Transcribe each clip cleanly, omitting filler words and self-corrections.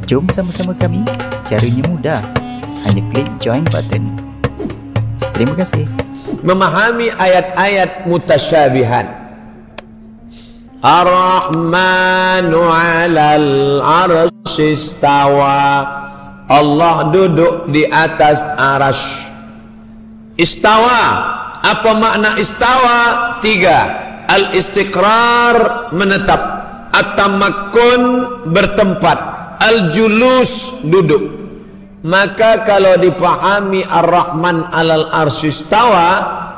Jom sama-sama kami. Caranya mudah. Hanya klik join button. Terima kasih. Memahami ayat-ayat mutasyabihat. Ar-Rahmanu 'alal 'arsy istawa. Allah duduk di atas arasy. Istawa. Apa makna istawa? 3. Al-istiqrar, menetap. At-tamakkun, bertempat. Al-julus, duduk. Maka kalau dipahami Ar-Rahman 'alal 'arsy istawa,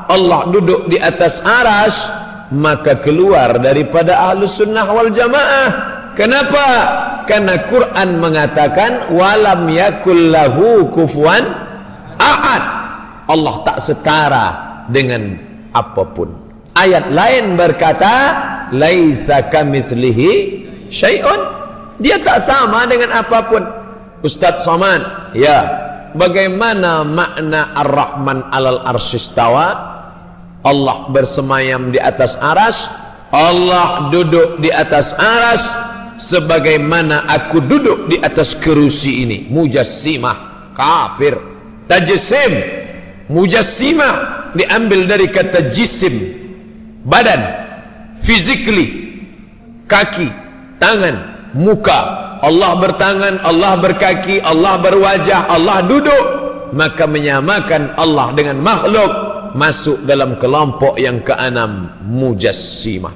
Allah duduk di atas arasy, maka keluar daripada Ahlus Sunnah wal Jamaah. Kenapa? Karena Quran mengatakan walam yakul lahu kufuwan ahad. Allah tak setara dengan apapun. Ayat lain berkata laisa kamitslihi syai'un. Dia tak sama dengan apapun. Ustaz Somad, ya, bagaimana makna Ar-Rahman 'alal 'arsy istawa? Allah bersemayam di atas arasy, Allah duduk di atas arasy sebagaimana aku duduk di atas kerusi ini. Mujassimah, kafir. Tajsim, mujassimah diambil dari kata jisim, badan, physically, kaki, tangan, muka. Allah bertangan, Allah berkaki, Allah berwajah, Allah duduk. Maka menyamakan Allah dengan makhluk, masuk dalam kelompok yang keenam, mujassimah.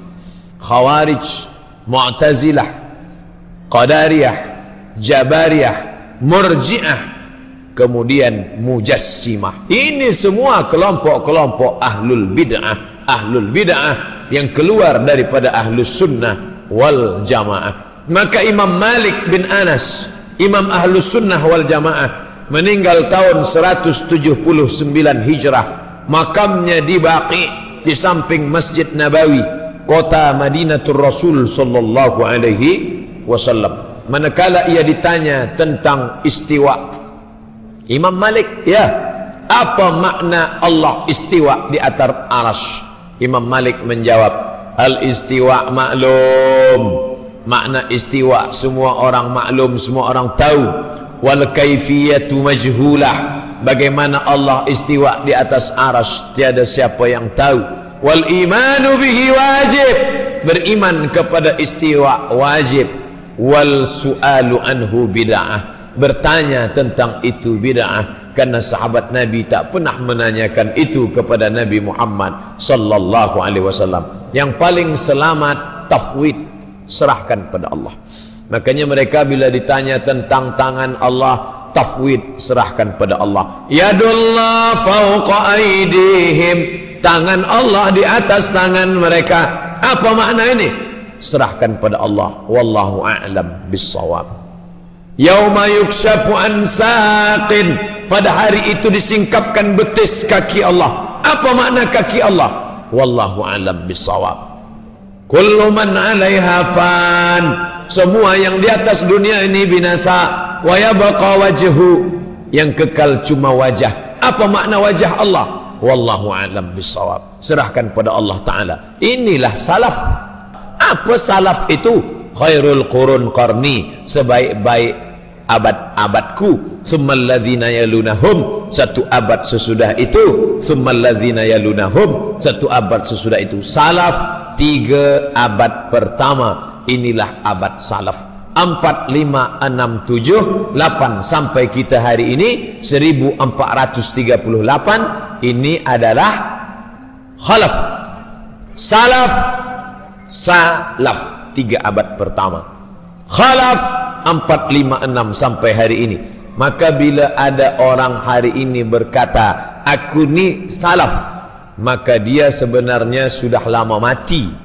Khawarij, Mu'tazilah, Qadariyah, Jabariyah, Murji'ah, kemudian mujassimah. Ini semua kelompok-kelompok ahlul bid'ah yang keluar daripada ahlus sunnah wal jamaah. Maka Imam Malik bin Anas, Imam Ahlus Sunnah wal Jamaah, meninggal tahun 179 Hijrah. Makamnya di Baqi, di samping Masjid Nabawi, kota Madinatul Rasul sallallahu alaihi wasallam. Manakala ia ditanya tentang istiwa, Imam Malik, ya, apa makna Allah istiwa di atas arasy? Imam Malik menjawab, al istiwa maklum. Makna istiwa semua orang maklum, semua orang tahu. Wal kaifiyatu majhulah. Bagaimana Allah istiwa di atas arasy, tiada siapa yang tahu. Wal imanu bihi wajib. Beriman kepada istiwa wajib. Wal su'alu anhu bid'ah. Bertanya tentang itu bid'ah, karena sahabat Nabi tak pernah menanyakan itu kepada Nabi Muhammad sallallahu alaihi wasallam. Yang paling selamat tafwid, serahkan pada Allah. Makanya mereka bila ditanya tentang tangan Allah, tafwid, serahkan pada Allah. Yadullah fauqa aidihim, tangan Allah di atas tangan mereka. Apa makna ini? Serahkan pada Allah. Wallahu a'lam bissawab. Yauma yukshafu an saqin, pada hari itu disingkapkan betis kaki Allah. Apa makna kaki Allah? Wallahu a'lam bissawab. Kullu man 'alaiha fan, semua yang di atas dunia ini binasa. Wa yabqa wajhu, yang kekal cuma wajah. Apa makna wajah Allah? Wallahu a'lam bissawab. Serahkan pada Allah Ta'ala. Inilah salaf. Apa salaf itu? Khairul qurun qarni, sebaik-baik abad-abadku. Summal ladzina yalunahum, satu abad sesudah itu. Summal ladzina yalunahum, satu abad sesudah itu. Salaf 3 abad pertama. Inilah abad salaf. 4, 5, 6, 7, 8 sampai kita hari ini 1438. Ini adalah khalaf. Salaf, salaf 3 abad pertama. Khalaf 4, 5, 6 sampai hari ini. Maka bila ada orang hari ini berkata aku ni salaf, maka dia sebenarnya sudah lama mati.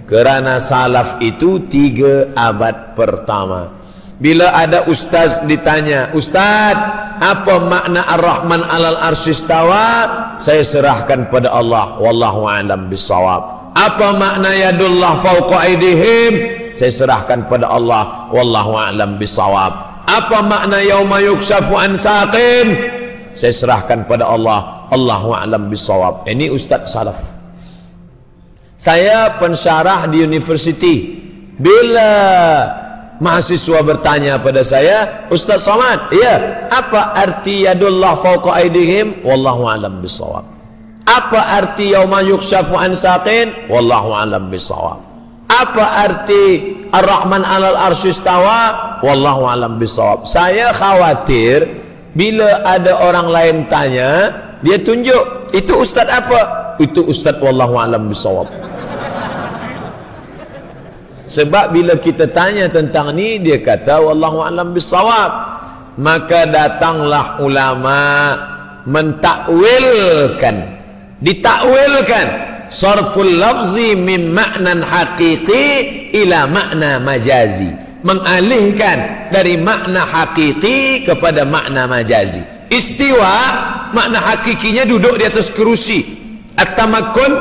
Kerana salaf itu 3 abad pertama. Bila ada ustaz ditanya, Ustaz, apa makna Ar-Rahman 'alal 'arsy istawa? Saya serahkan pada Allah. Wallahu a'lam bissawab. Apa makna yadullah fauqa aidihim? Saya serahkan pada Allah. Wallahu a'lam bissawab. Apa makna yauma yukshafu an saqin? Saya serahkan pada Allah. Allahu a'lam bissawab. Ini ustaz salaf. Saya pensyarah di universiti. Bila Mahasiswa bertanya pada saya, Ustaz Somad, ya, apa arti yadullah fawqa aydihim? Wallahu a'lam bishawab. Apa arti yauma yukshafu an saqin? Wallahu a'lam bishawab. Apa arti Ar-Rahman 'alal arsy istawa? Wallahu a'lam bishawab. Saya khawatir bila ada orang lain tanya, dia tunjuk, itu ustaz apa? Itu ustaz wallahu a'lam bishawab. Sebab bila kita tanya tentang ni, dia kata wallahu a'lam bishawab. Maka datanglah ulama mentakwilkan, ditakwilkan sarful lafzi min ma'nan haqiqi ila makna majazi, mengalihkan dari makna hakiki kepada makna majazi. Istiwa makna hakikinya duduk di atas kerusi, at-tamakkun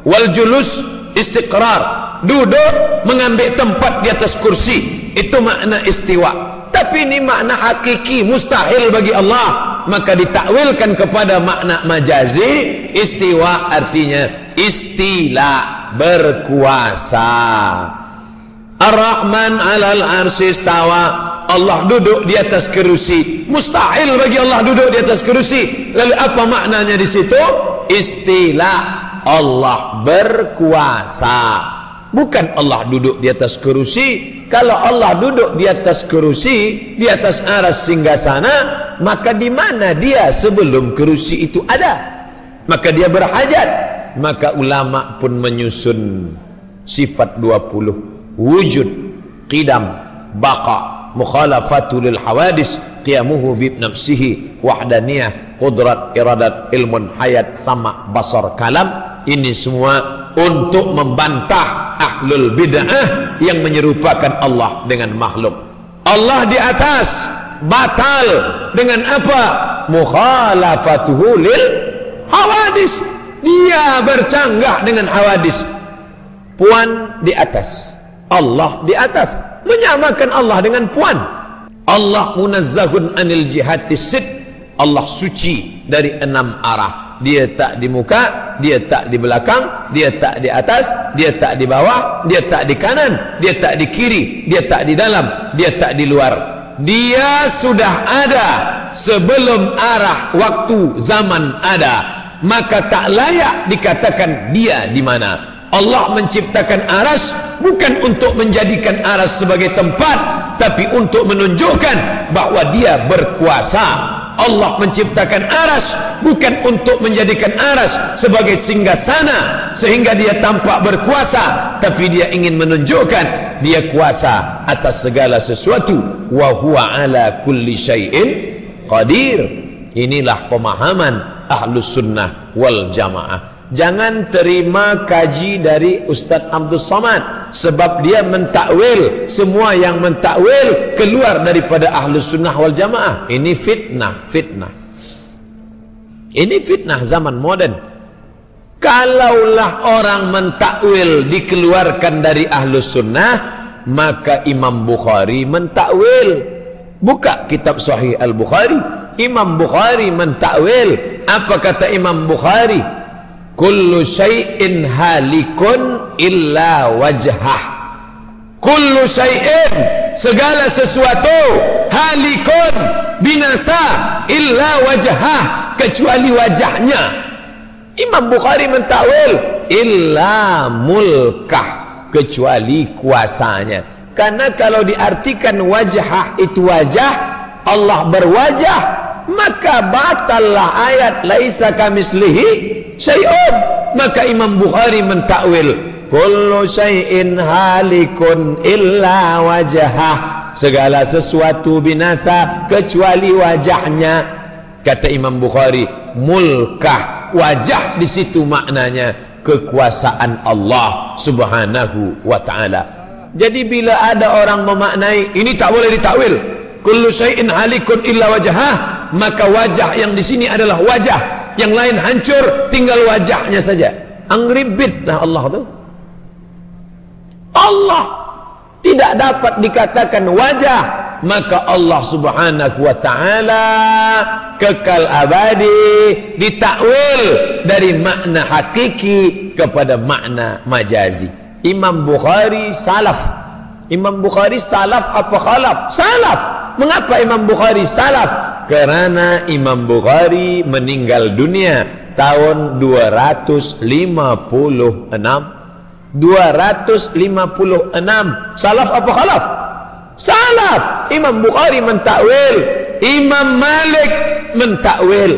wal julus istiqrar, duduk mengambil tempat di atas kursi, itu makna istiwa. Tapi ini makna hakiki, mustahil bagi Allah, maka ditakwilkan kepada makna majazi. Istiwa artinya istila, berkuasa. Ar-Rahman 'alal arsy istawa, Allah duduk di atas kerusi. Mustahil bagi Allah duduk di atas kerusi. Lalu apa maknanya di situ? Istila, Allah berkuasa. Bukan Allah duduk di atas kerusi. Kalau Allah duduk di atas kerusi, di atas aras singgasana, maka di mana dia sebelum kerusi itu ada? Maka dia berhajat. Maka ulama pun menyusun sifat 20. Wujud, qidam, baqa, mukhalafatul hawadis, qiyamuhu bi nafsihi, wahdaniyah, qudrat, iradat, ilmun, hayat, sama, basar, kalam. Ini semua untuk membantah ahlul bid'ah yang menyerupakan Allah dengan makhluk. Allah di atas, batal dengan apa? Mukhalafatuhu lil hawadis. Dia bercanggah dengan hawadis. Puan di atas, Allah di atas, menyamakan Allah dengan puan. Allah munazzahun anil jihatis sid, Allah suci dari 6 arah. Dia tak di muka, dia tak di belakang, dia tak di atas, dia tak di bawah, dia tak di kanan, dia tak di kiri, dia tak di dalam, dia tak di luar. Dia sudah ada sebelum arah, waktu, zaman ada. Maka tak layak dikatakan dia di mana. Allah menciptakan aras bukan untuk menjadikan aras sebagai tempat, tapi untuk menunjukkan bahawa dia berkuasa. Allah menciptakan aras bukan untuk menjadikan aras sebagai singgasana sehingga dia tampak berkuasa, tapi dia ingin menunjukkan dia kuasa atas segala sesuatu. Wa huwa ala kulli syai'in qadir. Inilah pemahaman Ahlus Sunnah wal Jamaah. Jangan terima kaji dari Ustaz Abdul Somad, sebab dia mentakwil. Semua yang mentakwil keluar daripada Ahlus Sunnah wal Jamaah. Ini fitnah, fitnah. Ini fitnah zaman moden. Kalaulah orang mentakwil dikeluarkan dari Ahlus Sunnah, maka Imam Bukhari mentakwil. Buka kitab Sahih Al-Bukhari. Imam Bukhari mentakwil. Apa kata Imam Bukhari? Kullu syai'in halikun illa wajhah. Kullu syai'in, segala sesuatu, halikun, binasa, illa wajhah, kecuali wajahnya. Imam Bukhari mentakwil illa mulkah, kecuali kuasanya. Karena kalau diartikan wajhah itu wajah, Allah berwajah, maka batallah ayat laisa kamislihi syai'un. Maka Imam Bukhari mentakwil kullu syai'in halikun illa wajhah, segala sesuatu binasa kecuali wajahnya. Kata Imam Bukhari, mulkah, wajah di situ maknanya kekuasaan Allah Subhanahu wa taala. Jadi bila ada orang memaknai ini tak boleh ditakwil, kullu syai'in halikun illa wajhah, maka wajah yang di sini adalah wajah, yang lain hancur, tinggal wajahnya saja. Angribitlah Allah tu. Allah tidak dapat dikatakan wajah, maka Allah Subhanahu wa taala kekal abadi, ditakwil dari makna hakiki kepada makna majazi. Imam Bukhari salaf, Imam Bukhari salaf apa khalaf? Salaf. Mengapa Imam Bukhari salaf? Kerana Imam Bukhari meninggal dunia tahun 256. 256. Salaf apa khalaf? Salaf. Imam Bukhari mentakwil, Imam Malik mentakwil.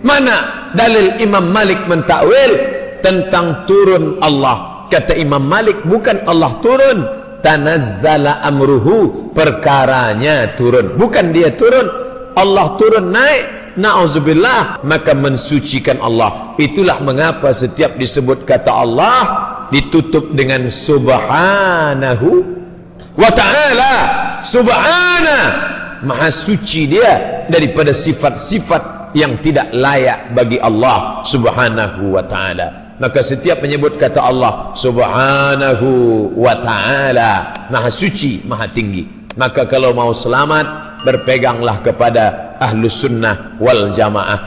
Mana dalil Imam Malik mentakwil tentang turun Allah? Kata Imam Malik, bukan Allah turun, tanazzala amruhu, perkaranya turun, bukan dia turun. Allah turun naik, na'udzubillah, maka mensucikan Allah. Itulah mengapa setiap disebut kata Allah ditutup dengan subhanahu wa ta'ala. Subhana, maha suci dia daripada sifat-sifat yang tidak layak bagi Allah subhanahu wa ta'ala. Maka setiap menyebut kata Allah subhanahu wa ta'ala, maha suci, maha tinggi, maka kalau mau selamat, berpeganglah kepada ahlus sunnah wal jamaah.